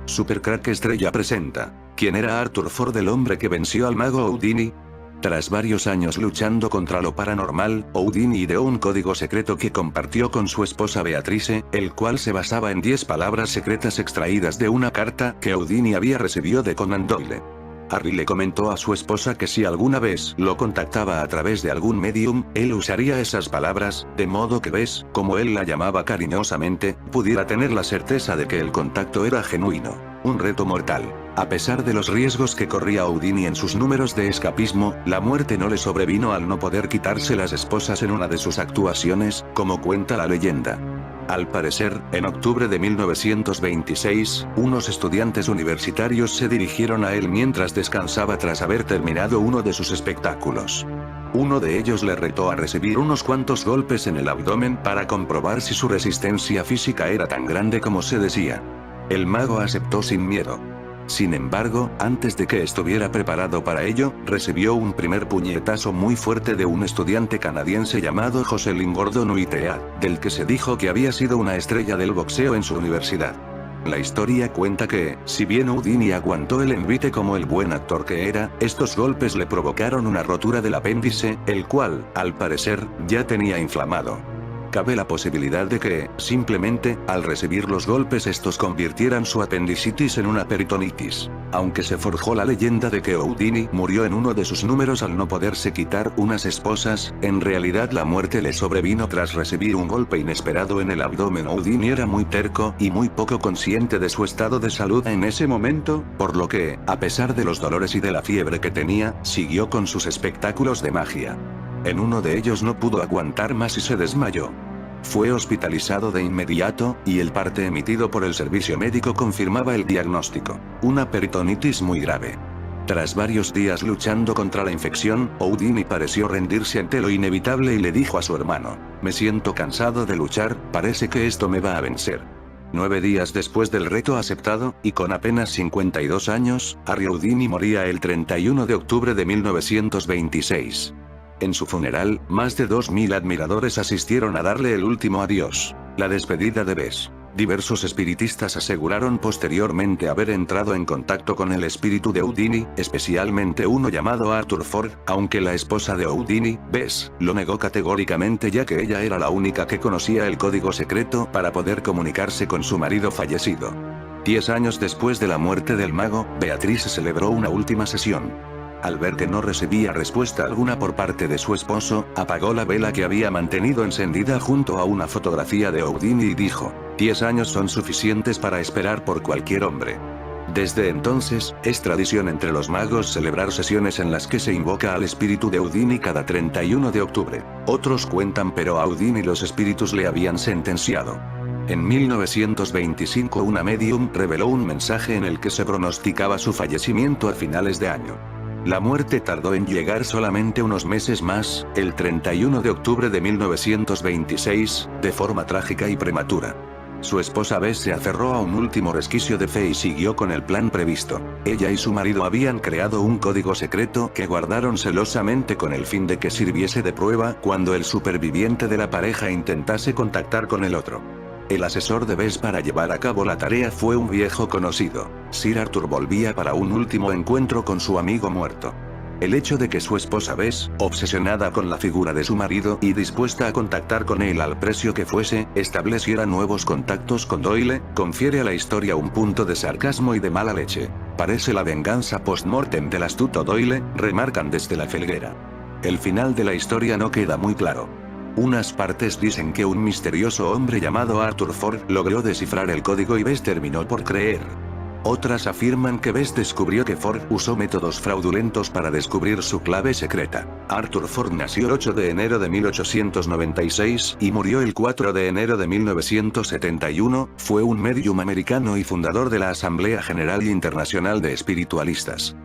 Super Crack Estrella presenta. ¿Quién era Arthur Ford, el hombre que venció al mago Houdini? Tras varios años luchando contra lo paranormal, Houdini ideó un código secreto que compartió con su esposa Beatrice, el cual se basaba en 10 palabras secretas extraídas de una carta que Houdini había recibido de Conan Doyle. Harry le comentó a su esposa que si alguna vez lo contactaba a través de algún medium, él usaría esas palabras, de modo que Bess, como él la llamaba cariñosamente, pudiera tener la certeza de que el contacto era genuino. Un reto mortal. A pesar de los riesgos que corría Houdini en sus números de escapismo, la muerte no le sobrevino al no poder quitarse las esposas en una de sus actuaciones, como cuenta la leyenda. Al parecer, en octubre de 1926, unos estudiantes universitarios se dirigieron a él mientras descansaba tras haber terminado uno de sus espectáculos. Uno de ellos le retó a recibir unos cuantos golpes en el abdomen para comprobar si su resistencia física era tan grande como se decía. El mago aceptó sin miedo. Sin embargo, antes de que estuviera preparado para ello, recibió un primer puñetazo muy fuerte de un estudiante canadiense llamado Jocelyn Gordon Whitehead, del que se dijo que había sido una estrella del boxeo en su universidad. La historia cuenta que, si bien Houdini aguantó el envite como el buen actor que era, estos golpes le provocaron una rotura del apéndice, el cual, al parecer, ya tenía inflamado. Cabe la posibilidad de que, simplemente, al recibir los golpes estos convirtieran su apendicitis en una peritonitis. Aunque se forjó la leyenda de que Houdini murió en uno de sus números al no poderse quitar unas esposas, en realidad la muerte le sobrevino tras recibir un golpe inesperado en el abdomen. Houdini era muy terco y muy poco consciente de su estado de salud en ese momento, por lo que, a pesar de los dolores y de la fiebre que tenía, siguió con sus espectáculos de magia. En uno de ellos no pudo aguantar más y se desmayó. Fue hospitalizado de inmediato, y el parte emitido por el servicio médico confirmaba el diagnóstico: una peritonitis muy grave. Tras varios días luchando contra la infección, Houdini pareció rendirse ante lo inevitable y le dijo a su hermano: "Me siento cansado de luchar, parece que esto me va a vencer". 9 días después del reto aceptado, y con apenas 52 años, Harry Houdini moría el 31 de octubre de 1926. En su funeral, más de 2000 admiradores asistieron a darle el último adiós. La despedida de Bess. Diversos espiritistas aseguraron posteriormente haber entrado en contacto con el espíritu de Houdini, especialmente uno llamado Arthur Ford, aunque la esposa de Houdini, Bess, lo negó categóricamente ya que ella era la única que conocía el código secreto para poder comunicarse con su marido fallecido. 10 años después de la muerte del mago, Beatrice celebró una última sesión. Al ver que no recibía respuesta alguna por parte de su esposo, apagó la vela que había mantenido encendida junto a una fotografía de Houdini y dijo: "10 años son suficientes para esperar por cualquier hombre". Desde entonces, es tradición entre los magos celebrar sesiones en las que se invoca al espíritu de Houdini cada 31 de octubre. Otros cuentan pero a Houdini los espíritus le habían sentenciado. En 1925 una medium reveló un mensaje en el que se pronosticaba su fallecimiento a finales de año. La muerte tardó en llegar solamente unos meses más, el 31 de octubre de 1926, de forma trágica y prematura. Su esposa Bess se aferró a un último resquicio de fe y siguió con el plan previsto. Ella y su marido habían creado un código secreto que guardaron celosamente con el fin de que sirviese de prueba cuando el superviviente de la pareja intentase contactar con el otro. El asesor de Bess para llevar a cabo la tarea fue un viejo conocido. Sir Arthur volvía para un último encuentro con su amigo muerto. El hecho de que su esposa Bess, obsesionada con la figura de su marido y dispuesta a contactar con él al precio que fuese, estableciera nuevos contactos con Doyle, confiere a la historia un punto de sarcasmo y de mala leche. Parece la venganza post-mortem del astuto Doyle, remarcan desde la felguera. El final de la historia no queda muy claro. Unas partes dicen que un misterioso hombre llamado Arthur Ford logró descifrar el código y Bess terminó por creer. Otras afirman que Bess descubrió que Ford usó métodos fraudulentos para descubrir su clave secreta. Arthur Ford nació el 8 de enero de 1896 y murió el 4 de enero de 1971, fue un medium americano y fundador de la Asamblea General Internacional de Espiritualistas.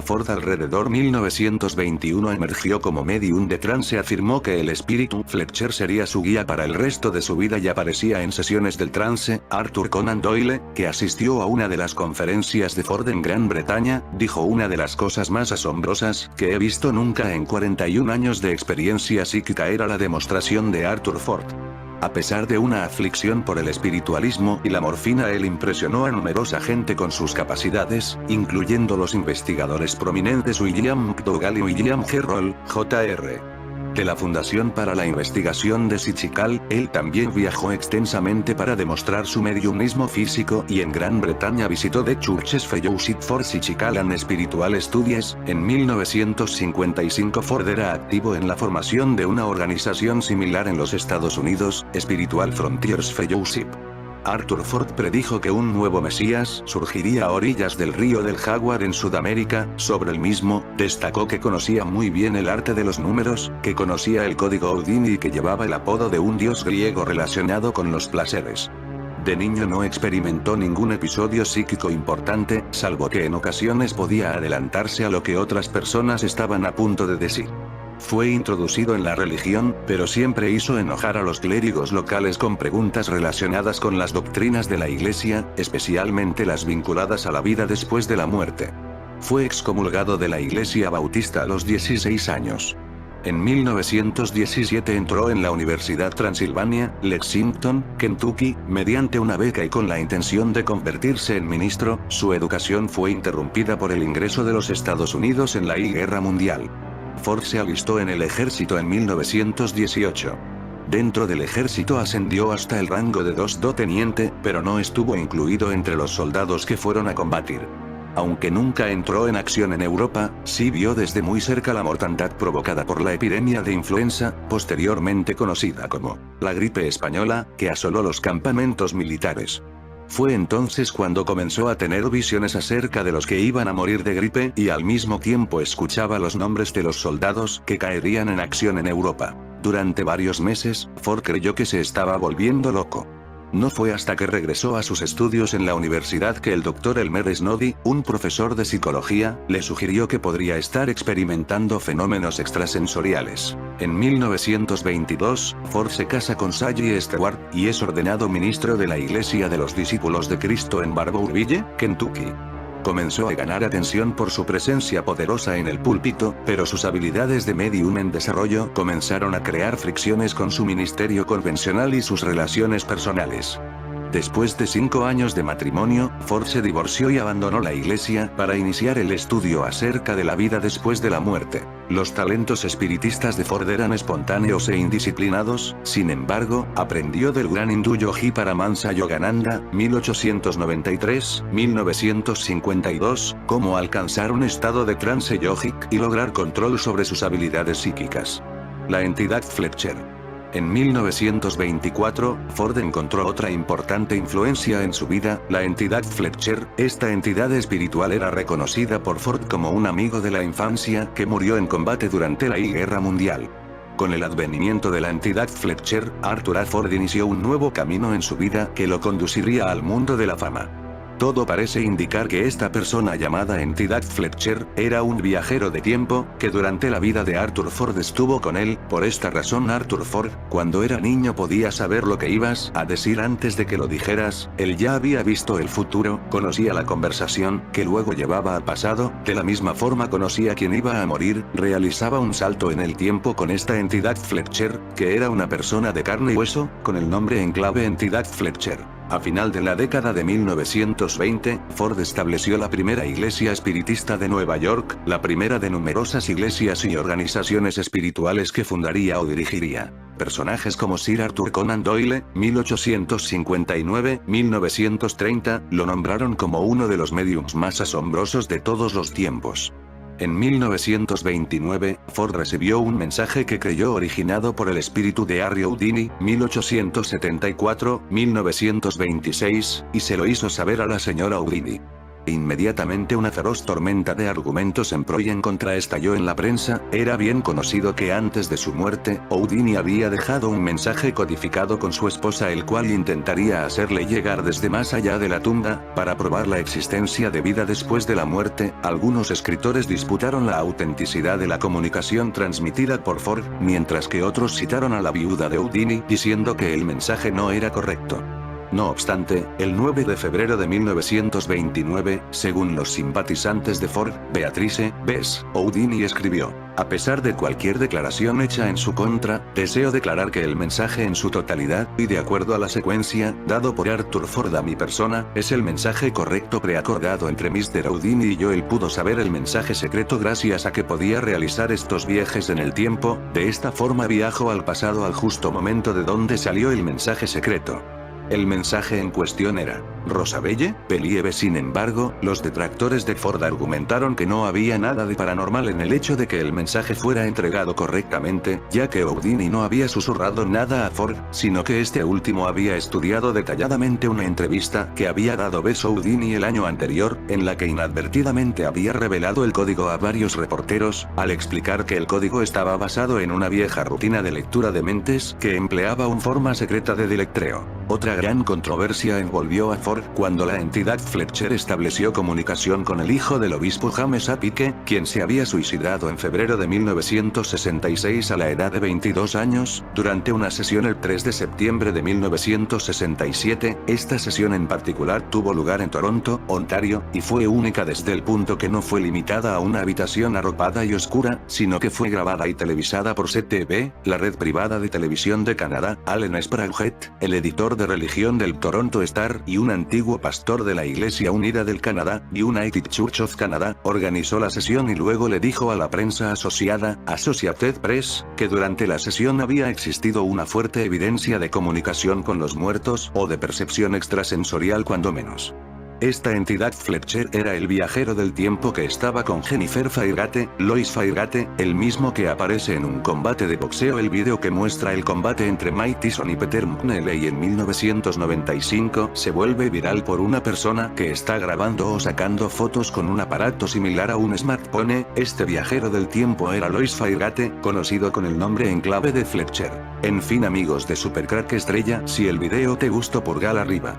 Ford alrededor 1921 emergió como medium de trance. Afirmó que el espíritu Fletcher sería su guía para el resto de su vida y aparecía en sesiones del trance. Arthur Conan Doyle, que asistió a una de las conferencias de Ford en Gran Bretaña, dijo: "Una de las cosas más asombrosas que he visto nunca en 41 años de experiencia psíquica era la demostración de Arthur Ford". A pesar de una aflicción por el espiritualismo y la morfina, él impresionó a numerosa gente con sus capacidades, incluyendo los investigadores prominentes William McDougall y William G. Roll, Jr. De la Fundación para la Investigación de Psichical, él también viajó extensamente para demostrar su mediumismo físico y en Gran Bretaña visitó The Churches Fellowship for Psychical and Spiritual Studies. En 1955 Ford era activo en la formación de una organización similar en los Estados Unidos, Spiritual Frontiers Fellowship. Arthur Ford predijo que un nuevo Mesías surgiría a orillas del río del Jaguar en Sudamérica. Sobre el mismo, destacó que conocía muy bien el arte de los números, que conocía el código Houdini y que llevaba el apodo de un dios griego relacionado con los placeres. De niño no experimentó ningún episodio psíquico importante, salvo que en ocasiones podía adelantarse a lo que otras personas estaban a punto de decir. Fue introducido en la religión, pero siempre hizo enojar a los clérigos locales con preguntas relacionadas con las doctrinas de la Iglesia, especialmente las vinculadas a la vida después de la muerte. Fue excomulgado de la Iglesia Bautista a los 16 años. En 1917 entró en la Universidad Transilvania, Lexington, Kentucky, mediante una beca y con la intención de convertirse en ministro. Su educación fue interrumpida por el ingreso de los Estados Unidos en la Guerra Mundial. Ford se alistó en el ejército en 1918. Dentro del ejército ascendió hasta el rango de 2 teniente, pero no estuvo incluido entre los soldados que fueron a combatir. Aunque nunca entró en acción en Europa, sí vio desde muy cerca la mortandad provocada por la epidemia de influenza, posteriormente conocida como la gripe española, que asoló los campamentos militares. Fue entonces cuando comenzó a tener visiones acerca de los que iban a morir de gripe y al mismo tiempo escuchaba los nombres de los soldados que caerían en acción en Europa. Durante varios meses, Ford creyó que se estaba volviendo loco. No fue hasta que regresó a sus estudios en la universidad que el Dr. Elmer Snoddy, un profesor de psicología, le sugirió que podría estar experimentando fenómenos extrasensoriales. En 1922, Ford se casa con Sally Stewart, y es ordenado ministro de la Iglesia de los Discípulos de Cristo en Barbourville, Kentucky. Comenzó a ganar atención por su presencia poderosa en el púlpito, pero sus habilidades de medium en desarrollo comenzaron a crear fricciones con su ministerio convencional y sus relaciones personales. Después de 5 años de matrimonio, Ford se divorció y abandonó la iglesia para iniciar el estudio acerca de la vida después de la muerte. Los talentos espiritistas de Ford eran espontáneos e indisciplinados, sin embargo, aprendió del gran hindú yogi Paramahansa Yogananda, 1893-1952, cómo alcanzar un estado de trance yogic y lograr control sobre sus habilidades psíquicas. La entidad Fletcher. En 1924, Ford encontró otra importante influencia en su vida, la entidad Fletcher. Esta entidad espiritual era reconocida por Ford como un amigo de la infancia que murió en combate durante la Guerra Mundial. Con el advenimiento de la entidad Fletcher, Arthur A. Ford inició un nuevo camino en su vida que lo conduciría al mundo de la fama. Todo parece indicar que esta persona llamada entidad Fletcher, era un viajero de tiempo, que durante la vida de Arthur Ford estuvo con él. Por esta razón Arthur Ford, cuando era niño podía saber lo que ibas a decir antes de que lo dijeras. Él ya había visto el futuro, conocía la conversación, que luego llevaba al pasado, de la misma forma conocía quién iba a morir. Realizaba un salto en el tiempo con esta entidad Fletcher, que era una persona de carne y hueso, con el nombre en clave entidad Fletcher. A final de la década de 1920, Ford estableció la primera iglesia espiritista de Nueva York, la primera de numerosas iglesias y organizaciones espirituales que fundaría o dirigiría. Personajes como Sir Arthur Conan Doyle, 1859-1930, lo nombraron como uno de los mediums más asombrosos de todos los tiempos. En 1929, Ford recibió un mensaje que creyó originado por el espíritu de Harry Houdini, 1874-1926, y se lo hizo saber a la señora Houdini. Inmediatamente una feroz tormenta de argumentos en pro y en contra estalló en la prensa. Era bien conocido que antes de su muerte, Houdini había dejado un mensaje codificado con su esposa el cual intentaría hacerle llegar desde más allá de la tumba, para probar la existencia de vida después de la muerte. Algunos escritores disputaron la autenticidad de la comunicación transmitida por Ford, mientras que otros citaron a la viuda de Houdini diciendo que el mensaje no era correcto. No obstante, el 9 de febrero de 1929, según los simpatizantes de Ford, Beatrice Bess Houdini escribió: a pesar de cualquier declaración hecha en su contra, deseo declarar que el mensaje en su totalidad, y de acuerdo a la secuencia, dado por Arthur Ford a mi persona, es el mensaje correcto preacordado entre Mr. Houdini y yo. Él pudo saber el mensaje secreto gracias a que podía realizar estos viajes en el tiempo, de esta forma viajo al pasado al justo momento de donde salió el mensaje secreto. El mensaje en cuestión era Rosabelle Believe. Sin embargo, los detractores de Ford argumentaron que no había nada de paranormal en el hecho de que el mensaje fuera entregado correctamente, ya que Houdini no había susurrado nada a Ford, sino que este último había estudiado detalladamente una entrevista que había dado Bess Houdini el año anterior, en la que inadvertidamente había revelado el código a varios reporteros, al explicar que el código estaba basado en una vieja rutina de lectura de mentes que empleaba una forma secreta de deletreo. Otra gran controversia envolvió a Ford cuando la entidad Fletcher estableció comunicación con el hijo del obispo James A. Pike, quien se había suicidado en febrero de 1966 a la edad de 22 años, durante una sesión el 3 de septiembre de 1967. Esta sesión en particular tuvo lugar en Toronto, Ontario, y fue única desde el punto que no fue limitada a una habitación arropada y oscura, sino que fue grabada y televisada por CTV, la red privada de televisión de Canadá. Allen Spraguet, el editor de religión del Toronto Star y un antiguo pastor de la Iglesia Unida del Canadá, United Church of Canada, organizó la sesión y luego le dijo a la prensa asociada, Associated Press, que durante la sesión había existido una fuerte evidencia de comunicación con los muertos, o de percepción extrasensorial cuando menos. Esta entidad Fletcher era el viajero del tiempo que estaba con Jennifer Fairgate, Lois Fairgate, el mismo que aparece en un combate de boxeo. El video que muestra el combate entre Mike Tyson y Peter McNeely en 1995 se vuelve viral por una persona que está grabando o sacando fotos con un aparato similar a un smartphone. Este viajero del tiempo era Lois Fairgate, conocido con el nombre en clave de Fletcher. En fin, amigos de Supercrack Estrella, si el video te gustó, pulgar arriba.